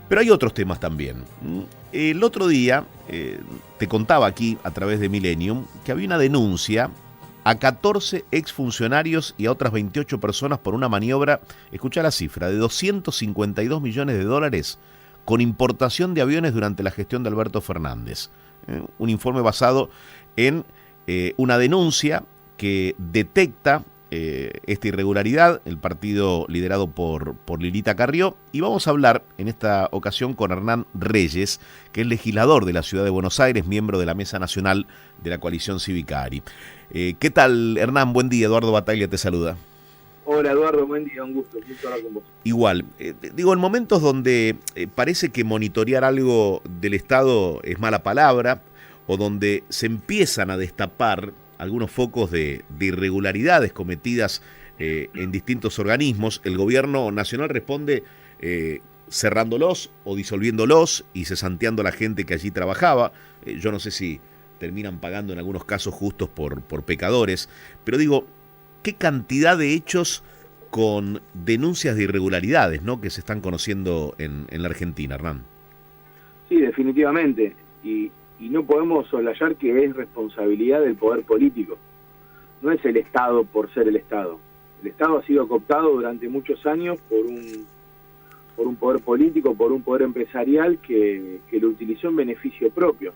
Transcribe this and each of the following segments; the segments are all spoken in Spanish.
Pero hay otros temas también. El otro día te contaba aquí a través de Millennium que había una denuncia a 14 exfuncionarios y a otras 28 personas por una maniobra, escucha la cifra, de 252 millones de dólares con importación de aviones durante la gestión de Alberto Fernández. Un informe basado en una denuncia que detecta esta irregularidad, el partido liderado por Lilita Carrió, y vamos a hablar en esta ocasión con Hernán Reyes, que es legislador de la Ciudad de Buenos Aires, miembro de la Mesa Nacional de la Coalición Cívica ARI. ¿Qué tal, Hernán? Buen día, Eduardo Bataglia te saluda. Hola Eduardo, buen día, un gusto hablar con vos. Igual, digo, en momentos donde parece que monitorear algo del Estado es mala palabra, o donde se empiezan a destapar algunos focos de irregularidades cometidas en distintos organismos, el gobierno nacional responde cerrándolos o disolviéndolos y cesanteando a la gente que allí trabajaba. Yo no sé si terminan pagando en algunos casos justos por pecadores, pero digo, ¿qué cantidad de hechos con denuncias de irregularidades, ¿no?, que se están conociendo en la Argentina, Hernán? Sí, definitivamente, y no podemos soslayar que es responsabilidad del poder político. No es el Estado por ser el Estado. El Estado ha sido cooptado durante muchos años por un poder político, por un poder empresarial que lo utilizó en beneficio propio.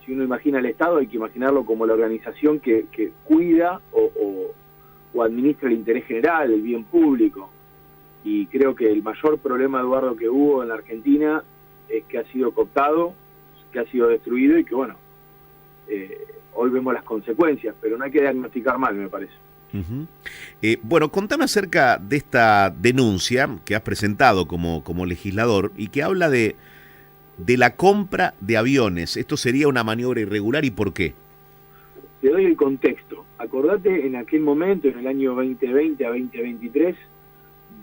Si uno imagina el Estado, hay que imaginarlo como la organización que cuida o administra el interés general, el bien público. Y creo que el mayor problema, Eduardo, que hubo en la Argentina es que ha sido cooptado, que ha sido destruido y que, bueno, hoy vemos las consecuencias, pero no hay que diagnosticar mal, me parece. Bueno, contame acerca de esta denuncia que has presentado como legislador y que habla de la compra de aviones. ¿Esto sería una maniobra irregular y por qué? Te doy el contexto. Acordate en aquel momento, en el año 2020 a 2023,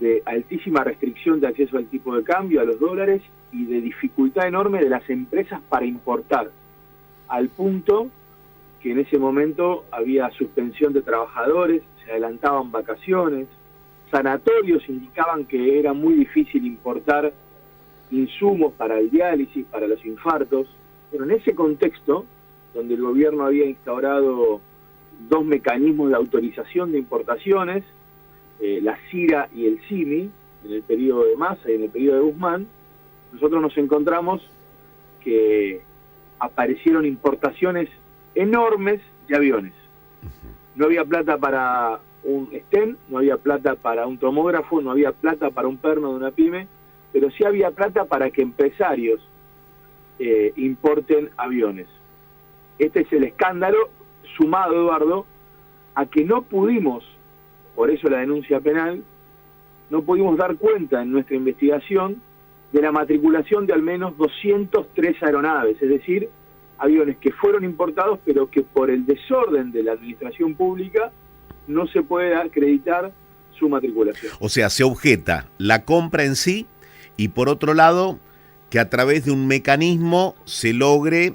de altísima restricción de acceso al tipo de cambio, a los dólares, y de dificultad enorme de las empresas para importar, al punto que en ese momento había suspensión de trabajadores, se adelantaban vacaciones, sanatorios indicaban que era muy difícil importar insumos para el diálisis, para los infartos. Pero en ese contexto, donde el gobierno había instaurado dos mecanismos de autorización de importaciones, la CIRA y el CIMI, en el periodo de Massa y en el periodo de Guzmán, nosotros nos encontramos que aparecieron importaciones enormes de aviones. No había plata para un stent, no había plata para un tomógrafo, no había plata para un perno de una pyme, pero sí había plata para que empresarios importen aviones. Este es el escándalo, sumado, Eduardo, a que no pudimos, por eso la denuncia penal, no pudimos dar cuenta en nuestra investigación de la matriculación de al menos 203 aeronaves, es decir, aviones que fueron importados, pero que por el desorden de la administración pública no se puede acreditar su matriculación. O sea, se objeta la compra en sí y, por otro lado, que a través de un mecanismo se logre,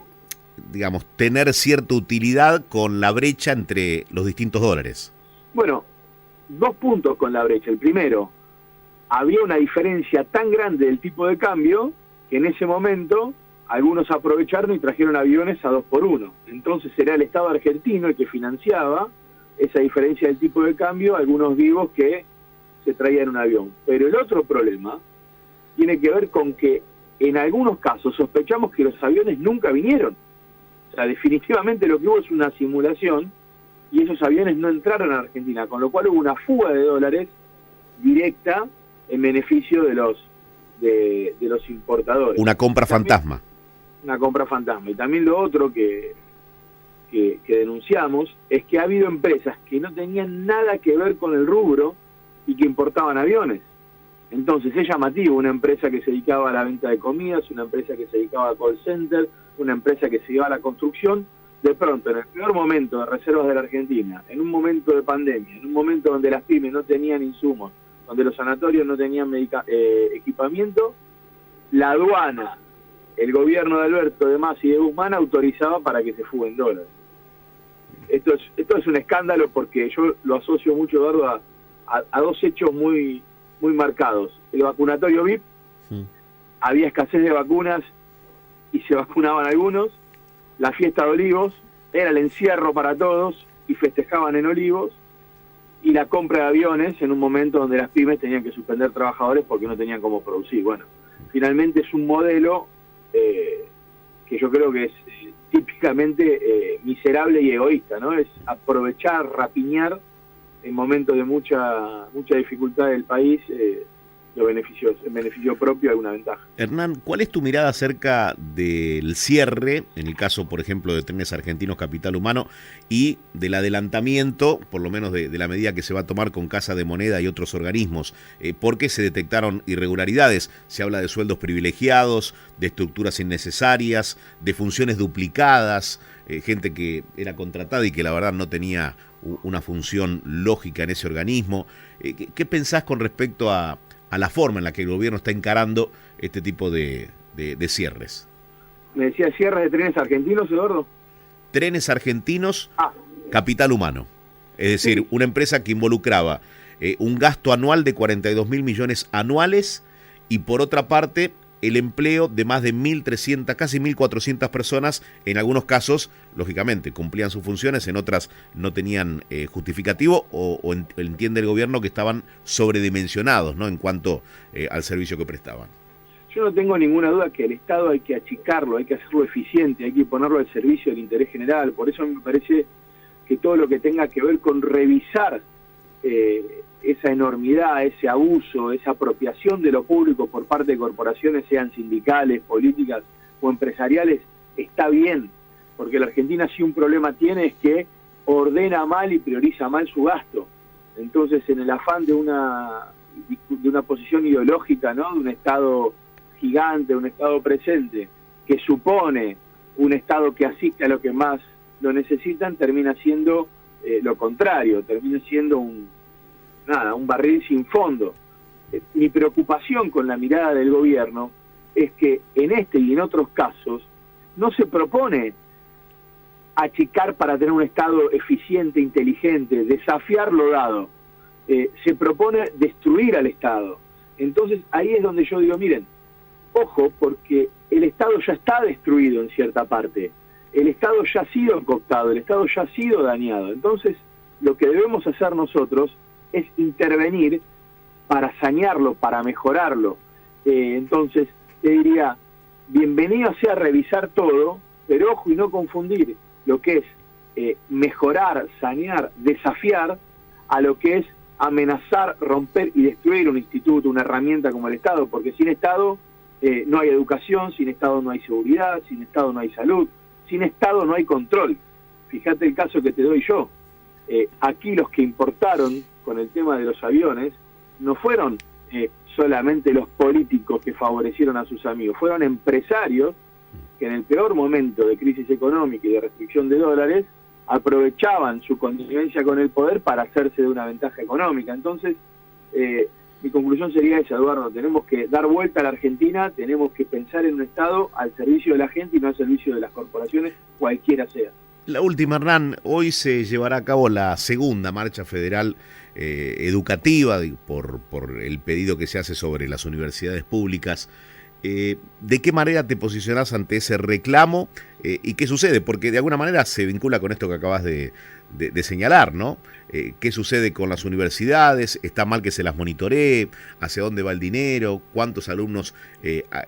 digamos, tener cierta utilidad con la brecha entre los distintos dólares. Bueno, dos puntos con la brecha. El primero, había una diferencia tan grande del tipo de cambio que en ese momento algunos aprovecharon y trajeron aviones a 2 por 1. Entonces era el Estado argentino el que financiaba esa diferencia del tipo de cambio, algunos vivos que se traían un avión. Pero el otro problema tiene que ver con que en algunos casos sospechamos que los aviones nunca vinieron. O sea, definitivamente lo que hubo es una simulación y esos aviones no entraron a Argentina, con lo cual hubo una fuga de dólares directa en beneficio de los importadores. Una compra fantasma. Una compra fantasma. Y también lo otro que denunciamos es que ha habido empresas que no tenían nada que ver con el rubro y que importaban aviones. Entonces es llamativo, una empresa que se dedicaba a la venta de comidas, una empresa que se dedicaba a call center, una empresa que se dedicaba a la construcción, de pronto, en el peor momento de reservas de la Argentina, en un momento de pandemia, en un momento donde las pymes no tenían insumos, donde los sanatorios no tenían equipamiento, la aduana, el gobierno de Alberto, de Massa y de Guzmán autorizaba para que se fuguen dólares. Esto es un escándalo porque yo lo asocio mucho, Eduardo, a dos hechos muy marcados. El vacunatorio VIP había escasez de vacunas y se vacunaban algunos, la fiesta de Olivos, era el encierro para todos y festejaban en Olivos, y la compra de aviones en un momento donde las pymes tenían que suspender trabajadores porque no tenían cómo producir. Bueno, finalmente es un modelo que yo creo que es típicamente miserable y egoísta, ¿no? Es aprovechar, rapiñar en momentos de mucha dificultad del país los beneficios, el beneficio propio, alguna ventaja. Hernán, ¿cuál es tu mirada acerca del cierre, en el caso, por ejemplo, de Trenes Argentinos Capital Humano, y del adelantamiento, por lo menos de la medida que se va a tomar con Casa de Moneda y otros organismos? Porque se detectaron irregularidades. Se habla de sueldos privilegiados, de estructuras innecesarias, de funciones duplicadas, gente que era contratada y que la verdad no tenía una función lógica en ese organismo. ¿Qué pensás con respecto a la forma en la que el gobierno está encarando este tipo de cierres? ¿Me decía cierres de trenes argentinos, Eduardo? Trenes Argentinos Capital Humano. Es decir, sí, una empresa que involucraba un gasto anual de 42.000 millones anuales y por otra parte el empleo de más de 1.300, casi 1.400 personas. En algunos casos, lógicamente, cumplían sus funciones, en otras no tenían justificativo o entiende el gobierno que estaban sobredimensionados, ¿no?, en cuanto al servicio que prestaban. Yo no tengo ninguna duda que el Estado hay que achicarlo, hay que hacerlo eficiente, hay que ponerlo al servicio del interés general. Por eso me parece que todo lo que tenga que ver con revisar esa enormidad, ese abuso, esa apropiación de lo público por parte de corporaciones, sean sindicales, políticas o empresariales, está bien, porque la Argentina sí un problema tiene, es que ordena mal y prioriza mal su gasto. Entonces, en el afán de una posición ideológica, ¿no?, de un Estado gigante, un Estado presente, que supone un Estado que asiste a los que más lo necesitan, termina siendo lo contrario, termina siendo un barril sin fondo. Mi preocupación con la mirada del gobierno es que en este y en otros casos no se propone achicar para tener un Estado eficiente, inteligente, desafiar lo dado. Se propone destruir al Estado. Entonces ahí es donde yo digo, miren, ojo, porque el Estado ya está destruido en cierta parte. El Estado ya ha sido cooptado, el Estado ya ha sido dañado. Entonces, lo que debemos hacer nosotros es intervenir para sanearlo, para mejorarlo. Entonces, te diría, bienvenido sea revisar todo, pero ojo y no confundir lo que es mejorar, sanear, desafiar, a lo que es amenazar, romper y destruir un instituto, una herramienta como el Estado, porque sin Estado no hay educación, sin Estado no hay seguridad, sin Estado no hay salud, sin Estado no hay control. Fíjate el caso que te doy yo. Aquí los que importaron con el tema de los aviones no fueron solamente los políticos que favorecieron a sus amigos, fueron empresarios que en el peor momento de crisis económica y de restricción de dólares aprovechaban su connivencia con el poder para hacerse de una ventaja económica. Entonces, mi conclusión sería esa, Eduardo: tenemos que dar vuelta a la Argentina, tenemos que pensar en un Estado al servicio de la gente y no al servicio de las corporaciones, cualquiera sea. La última, Hernán, hoy se llevará a cabo la segunda marcha federal educativa por el pedido que se hace sobre las universidades públicas. ¿De qué manera te posicionás ante ese reclamo y qué sucede? Porque de alguna manera se vincula con esto que acabas de señalar, ¿no? ¿Qué sucede con las universidades? ¿Está mal que se las monitoree? ¿Hacia dónde va el dinero? ¿Cuántos alumnos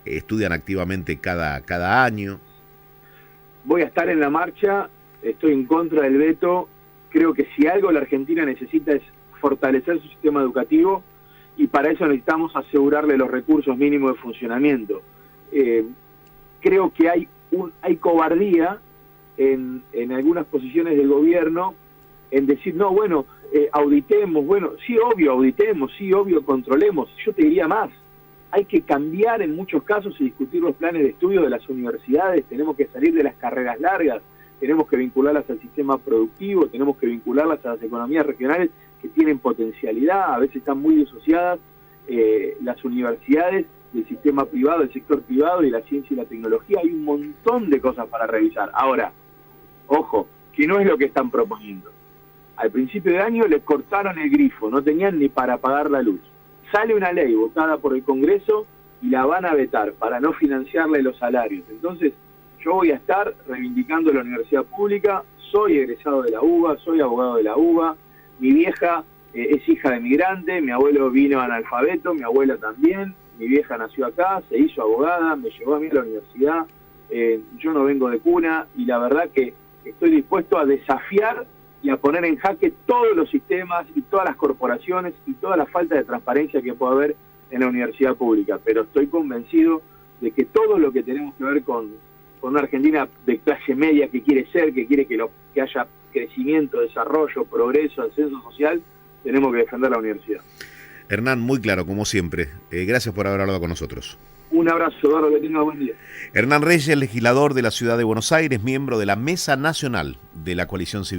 estudian activamente cada año? Voy a estar en la marcha, estoy en contra del veto. Creo que si algo la Argentina necesita es fortalecer su sistema educativo, y para eso necesitamos asegurarle los recursos mínimos de funcionamiento. Creo que hay cobardía en algunas posiciones del gobierno en decir, no, bueno, auditemos, bueno, sí, obvio, auditemos, sí, obvio, controlemos. Yo te diría más, hay que cambiar en muchos casos y discutir los planes de estudio de las universidades, tenemos que salir de las carreras largas, tenemos que vincularlas al sistema productivo, tenemos que vincularlas a las economías regionales que tienen potencialidad, a veces están muy disociadas las universidades del sistema privado, del sector privado y la ciencia y la tecnología. Hay un montón de cosas para revisar. Ahora, ojo, que no es lo que están proponiendo. Al principio de año les cortaron el grifo, no tenían ni para pagar la luz. Sale una ley votada por el Congreso y la van a vetar para no financiarle los salarios. Entonces, yo voy a estar reivindicando la universidad pública, soy egresado de la UBA, soy abogado de la UBA, mi vieja es hija de migrante, mi abuelo vino analfabeto, mi abuela también, mi vieja nació acá, se hizo abogada, me llevó a mí a la universidad, yo no vengo de cuna y la verdad que estoy dispuesto a desafiar y a poner en jaque todos los sistemas y todas las corporaciones y toda la falta de transparencia que puede haber en la universidad pública, pero estoy convencido de que todo lo que tenemos que ver con una Argentina de clase media que quiere ser, que quiere que haya crecimiento, desarrollo, progreso, ascenso social, tenemos que defender la universidad. Hernán, muy claro, como siempre. Gracias por haber hablado con nosotros. Un abrazo, Eduardo, que tenga buen día. Hernán Reyes, legislador de la Ciudad de Buenos Aires, miembro de la Mesa Nacional de la Coalición Civil.